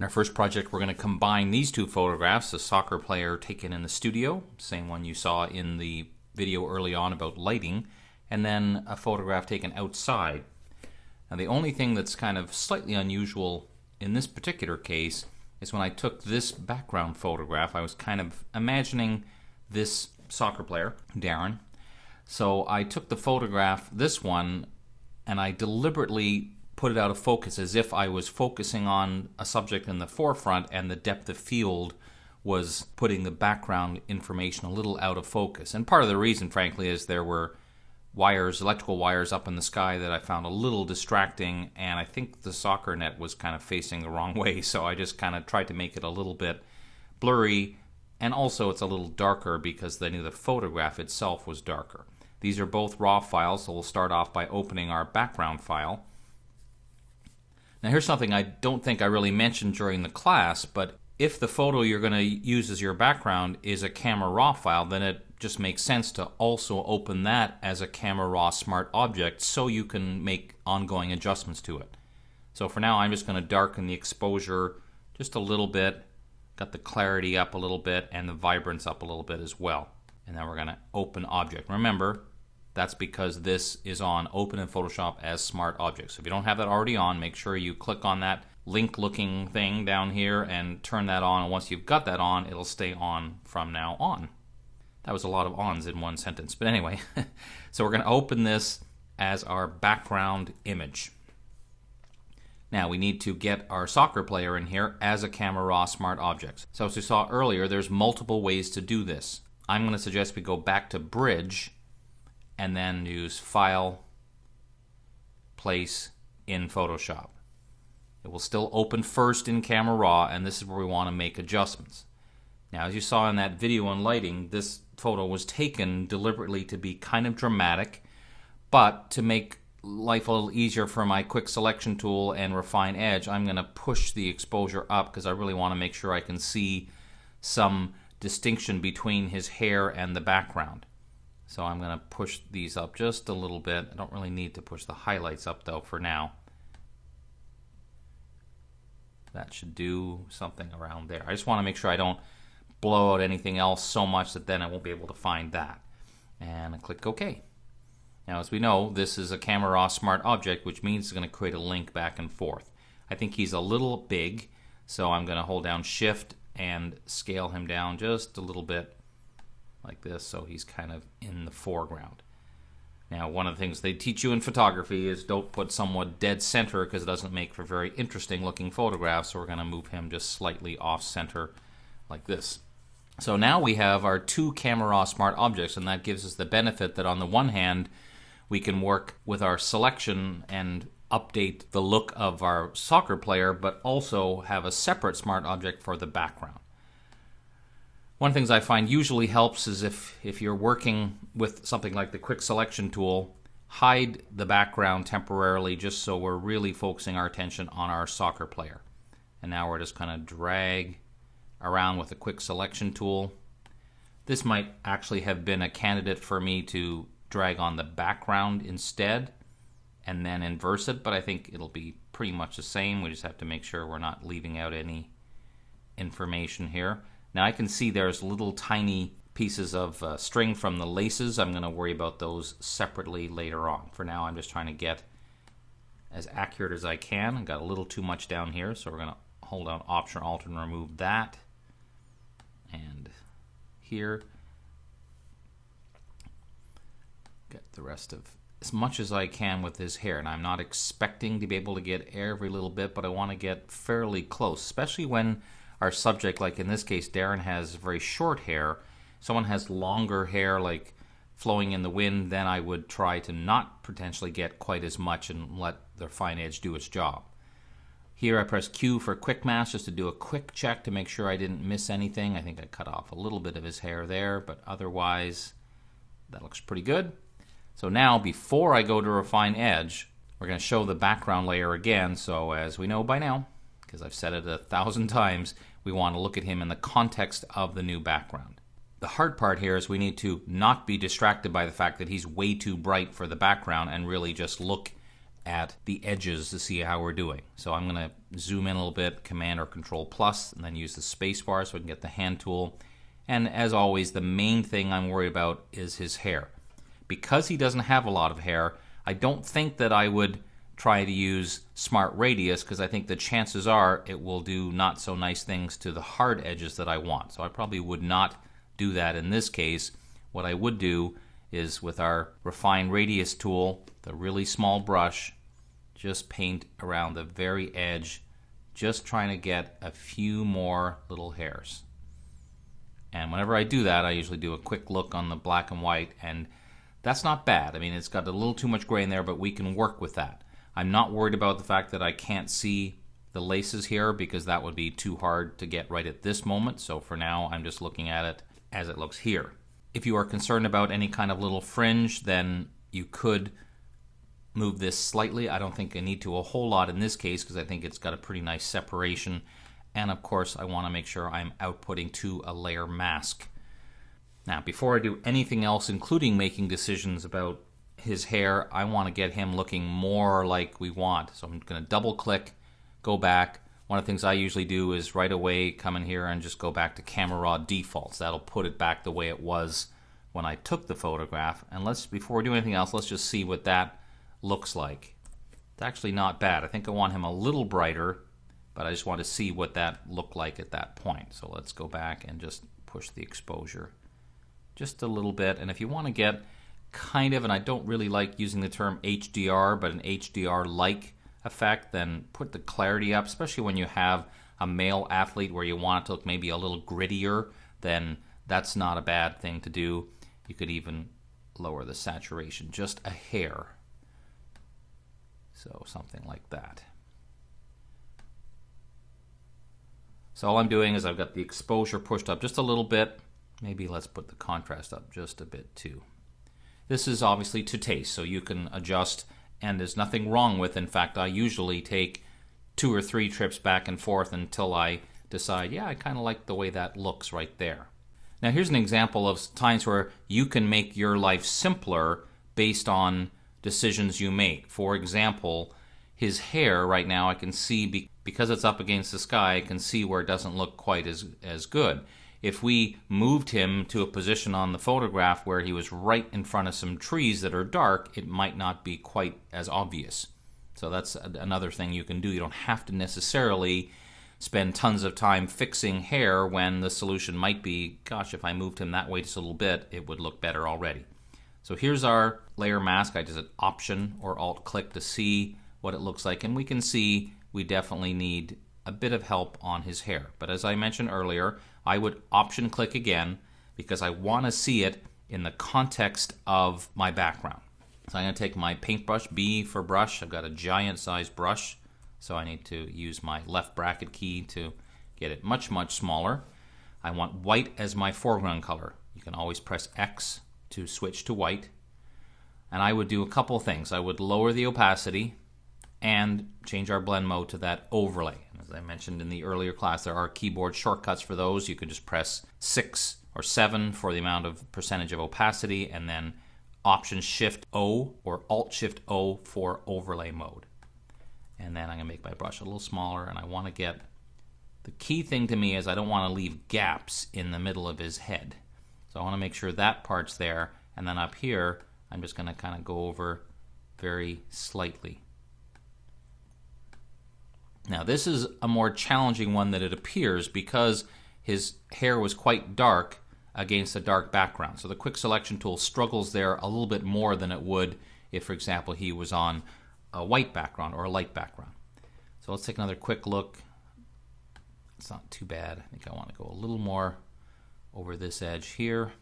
In our first project, we're going to combine these two photographs, a soccer player taken in the studio, same one you saw in the video early on about lighting, and then a photograph taken outside. Now the only thing that's kind of slightly unusual in this particular case is when I took this background photograph, I was kind of imagining this soccer player, Darren. So I took the photograph, this one, and I deliberately put it out of focus as if I was focusing on a subject in the forefront and the depth of field was putting the background information a little out of focus. And part of the reason, frankly, is there were wires, electrical wires up in the sky that I found a little distracting, and I think the soccer net was kind of facing the wrong way, so I just kind of tried to make it a little bit blurry, and also it's a little darker because the photograph itself was darker. These are both raw files, so we'll start off by opening our background file. Now here's something I don't think I really mentioned during the class, but if the photo you're going to use as your background is a camera raw file, then it just makes sense to also open that as a camera raw smart object so you can make ongoing adjustments to it. So for now I'm just going to darken the exposure just a little bit, got the clarity up a little bit, and the vibrance up a little bit as well. And then we're going to open object. Remember, that's because this is on Open in Photoshop as Smart Object. So if you don't have that already on, make sure you click on that link looking thing down here and turn that on. And once you've got that on, it'll stay on from now on. That was a lot of ons in one sentence. But anyway, so we're going to open this as our background image. Now we need to get our soccer player in here as a camera raw smart object. So as we saw earlier, there's multiple ways to do this. I'm going to suggest we go back to Bridge and then use File, Place in Photoshop. It will still open first in Camera Raw, and this is where we want to make adjustments. Now, as you saw in that video on lighting, this photo was taken deliberately to be kind of dramatic, but to make life a little easier for my quick selection tool and refine edge, I'm going to push the exposure up because I really want to make sure I can see some distinction between his hair and the background. So I'm going to push these up just a little bit. I don't really need to push the highlights up though for now. That should do something around there. I just want to make sure I don't blow out anything else so much that then I won't be able to find that. And I click OK. Now as we know, this is a camera raw smart object, which means it's going to create a link back and forth. I think he's a little big, so I'm going to hold down Shift and scale him down just a little bit like this, so he's kind of in the foreground. Now, one of the things they teach you in photography is don't put someone dead center because it doesn't make for very interesting looking photographs, so we're going to move him just slightly off center like this. So now we have our two camera raw smart objects, and that gives us the benefit that on the one hand we can work with our selection and update the look of our soccer player, but also have a separate smart object for the background. One of the things I find usually helps is if you're working with something like the quick selection tool, hide the background temporarily just so we're really focusing our attention on our soccer player. And now we're just kind of drag around with the quick selection tool. This might actually have been a candidate for me to drag on the background instead and then inverse it, but I think it'll be pretty much the same. We just have to make sure we're not leaving out any information here. Now I can see there's little tiny pieces of string from the laces. I'm going to worry about those separately later on. For now I'm just trying to get as accurate as I can. I got a little too much down here, so we're going to hold down Option or Alt and remove that. And here, get the rest of as much as I can with his hair. And I'm not expecting to be able to get every little bit, but I want to get fairly close, especially when our subject, like in this case, Darren, has very short hair. Someone has longer hair, like flowing in the wind, then I would try to not potentially get quite as much and let the fine edge do its job. Here I press Q for quick mask just to do a quick check to make sure I didn't miss anything. I think I cut off a little bit of his hair there, but otherwise that looks pretty good. So now before I go to refine edge, we're going to show the background layer again. So as we know by now, because I've said it 1,000 times, we want to look at him in the context of the new background. The hard part here is we need to not be distracted by the fact that he's way too bright for the background and really just look at the edges to see how we're doing. So I'm going to zoom in a little bit, Command or Control plus, and then use the space bar so I can get the hand tool. And as always, the main thing I'm worried about is his hair. Because he doesn't have a lot of hair, I don't think that I would try to use Smart Radius, because I think the chances are it will do not so nice things to the hard edges that I want. So I probably would not do that in this case. What I would do is with our Refine Radius tool, the really small brush, just paint around the very edge, just trying to get a few more little hairs. And whenever I do that, I usually do a quick look on the black and white, and that's not bad. I mean, it's got a little too much gray in there, but we can work with that. I'm not worried about the fact that I can't see the laces here, because that would be too hard to get right at this moment. So for now, I'm just looking at it as it looks here. If you are concerned about any kind of little fringe, then you could move this slightly. I don't think I need to a whole lot in this case, because I think it's got a pretty nice separation. And of course, I want to make sure I'm outputting to a layer mask. Now, before I do anything else, including making decisions about his hair, I want to get him looking more like we want. So I'm going to double click, go back. One of the things I usually do is right away come in here and just go back to camera raw defaults. That'll put it back the way it was when I took the photograph. And before we do anything else, let's just see what that looks like. It's actually not bad. I think I want him a little brighter, but I just want to see what that looked like at that point. So let's go back and just push the exposure just a little bit. And if you want to get kind of, and I don't really like using the term HDR, but an HDR-like effect, then put the clarity up, especially when you have a male athlete where you want it to look maybe a little grittier, then that's not a bad thing to do. You could even lower the saturation just a hair. So something like that. So all I'm doing is I've got the exposure pushed up just a little bit. Maybe let's put the contrast up just a bit too. This is obviously to taste, so you can adjust, and there's nothing wrong with. In fact, I usually take 2 or 3 trips back and forth until I decide, yeah, I kind of like the way that looks right there. Now here's an example of times where you can make your life simpler based on decisions you make. For example, his hair right now, I can see, because it's up against the sky, I can see where it doesn't look quite as good. If we moved him to a position on the photograph where he was right in front of some trees that are dark, it might not be quite as obvious. So that's another thing you can do. You don't have to necessarily spend tons of time fixing hair when the solution might be, gosh, if I moved him that way just a little bit, it would look better already. So here's our layer mask. I just hit Option or Alt-click to see what it looks like, and we can see we definitely need a bit of help on his hair. But as I mentioned earlier, I would Option click again because I want to see it in the context of my background. So I'm going to take my paintbrush, B for brush. I've got a giant size brush, so I need to use my left bracket key to get it much, much smaller. I want white as my foreground color. You can always press X to switch to white. And I would do a couple things. I would lower the opacity and change our blend mode to that overlay. As I mentioned in the earlier class, there are keyboard shortcuts for those. You can just press 6 or 7 for the amount of percentage of opacity, and then Option Shift O or Alt Shift O for overlay mode. And then I'm going to make my brush a little smaller, and I want to get, the key thing to me is I don't want to leave gaps in the middle of his head. So I want to make sure that part's there, and then up here I'm just going to kind of go over very slightly. Now this is a more challenging one than it appears because his hair was quite dark against a dark background. So the quick selection tool struggles there a little bit more than it would if, for example, he was on a white background or a light background. So let's take another quick look. It's not too bad. I think I want to go a little more over this edge here.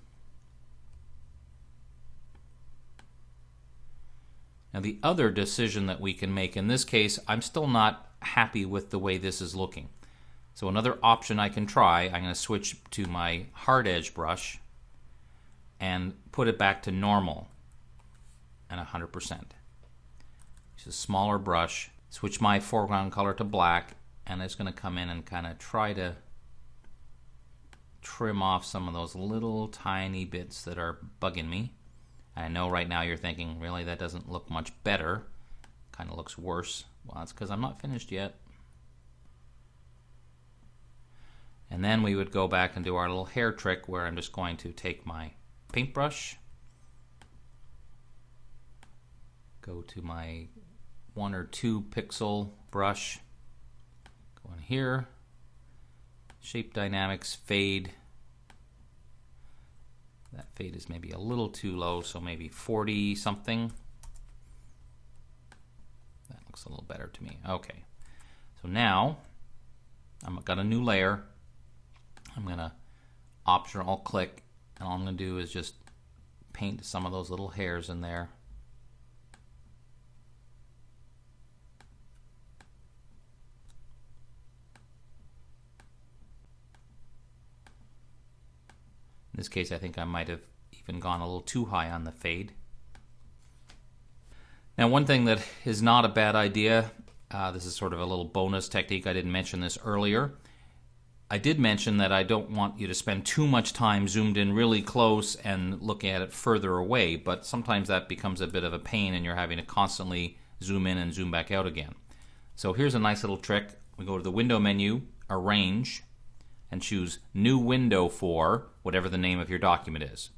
Now the other decision that we can make, in this case, I'm still not happy with the way this is looking. So another option I can try, I'm going to switch to my hard edge brush and put it back to normal and 100%. Use a smaller brush, switch my foreground color to black, and it's going to come in and kind of try to trim off some of those little tiny bits that are bugging me. I know right now you're thinking, really, that doesn't look much better. kind of looks worse. Well, that's because I'm not finished yet. And then we would go back and do our little hair trick where I'm just going to take my paintbrush, go to my 1 or 2 pixel brush, go in here, shape dynamics, fade. That fade is maybe a little too low, so maybe 40 something. That looks a little better to me. Okay, so now I've got a new layer. I'm going to Option Alt click, and all I'm going to do is just paint some of those little hairs in there. In this case, I think I might have even gone a little too high on the fade. Now, one thing that is not a bad idea, this is sort of a little bonus technique, I didn't mention this earlier. I did mention that I don't want you to spend too much time zoomed in really close and looking at it further away, but sometimes that becomes a bit of a pain and you're having to constantly zoom in and zoom back out again. So here's a nice little trick. We go to the window menu, Arrange, and choose New Window for whatever the name of your document is.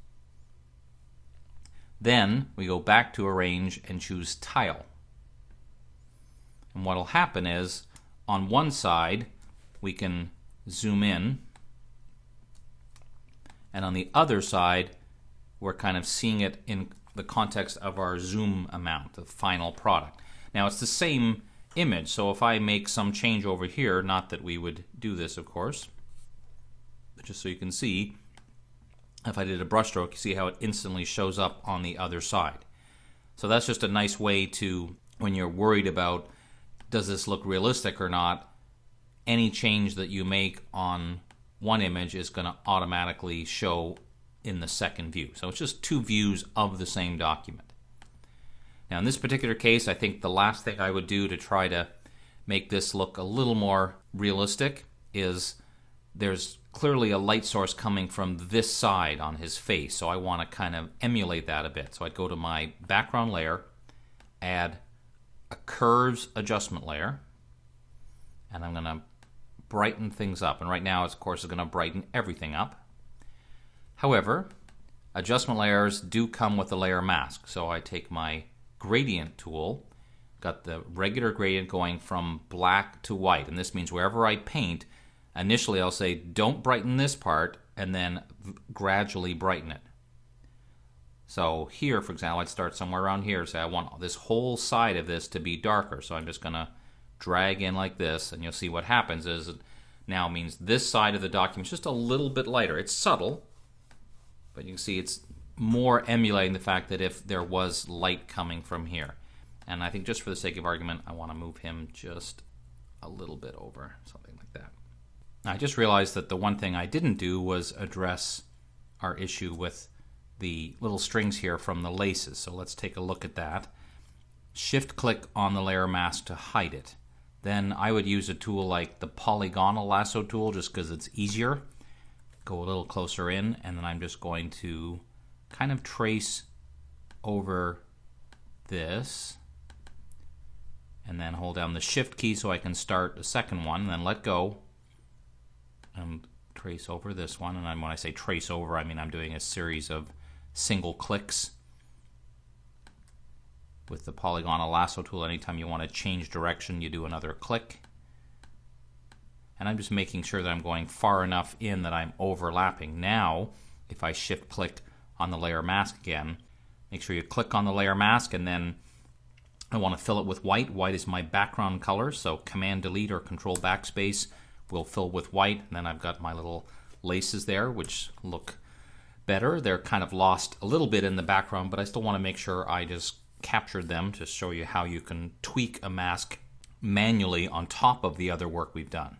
Then we go back to Arrange and choose Tile. And what will happen is, on one side, we can zoom in, and on the other side we're kind of seeing it in the context of our zoom amount, the final product. Now it's the same image, so if I make some change over here, not that we would do this of course, but just so you can see, if I did a brush stroke, you see how it instantly shows up on the other side. So that's just a nice way to, when you're worried about does this look realistic or not, any change that you make on one image is going to automatically show in the second view. So it's just 2 views of the same document. Now in this particular case, I think the last thing I would do to try to make this look a little more realistic is there's clearly a light source coming from this side on his face, so I want to kind of emulate that a bit. So I'd go to my background layer, add a curves adjustment layer, and I'm going to brighten things up. And right now, of course, is going to brighten everything up. However, adjustment layers do come with a layer mask. So I take my gradient tool, got the regular gradient going from black to white. And this means wherever I paint, initially I'll say don't brighten this part and then gradually brighten it. So here, for example, I'd start somewhere around here. Say I want this whole side of this to be darker. So I'm just going to drag in like this, and you'll see what happens is it now means this side of the document is just a little bit lighter. It's subtle, but you can see it's more emulating the fact that if there was light coming from here. And I think just for the sake of argument, I want to move him just a little bit over, something like that. Now, I just realized that the one thing I didn't do was address our issue with the little strings here from the laces. So let's take a look at that. Shift click on the layer mask to hide it. Then I would use a tool like the polygonal lasso tool just because it's easier. Go a little closer in, and then I'm just going to kind of trace over this, and then hold down the Shift key so I can start the second one, and then let go and trace over this one. And when I say trace over, I mean I'm doing a series of single clicks. With the polygonal lasso tool, anytime you want to change direction, you do another click. And I'm just making sure that I'm going far enough in that I'm overlapping. Now, if I shift click on the layer mask again, make sure you click on the layer mask, and then I want to fill it with white. White is my background color, so Command Delete or Control Backspace will fill with white. And then I've got my little laces there, which look better. They're kind of lost a little bit in the background, but I still want to make sure I just captured them to show you how you can tweak a mask manually on top of the other work we've done.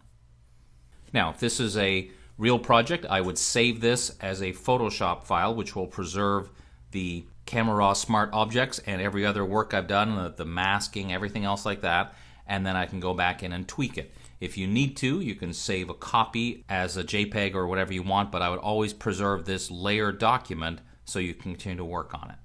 Now, if this is a real project, I would save this as a Photoshop file, which will preserve the Camera Raw Smart Objects and every other work I've done, the masking, everything else like that, and then I can go back in and tweak it. If you need to, you can save a copy as a JPEG or whatever you want, but I would always preserve this layered document so you can continue to work on it.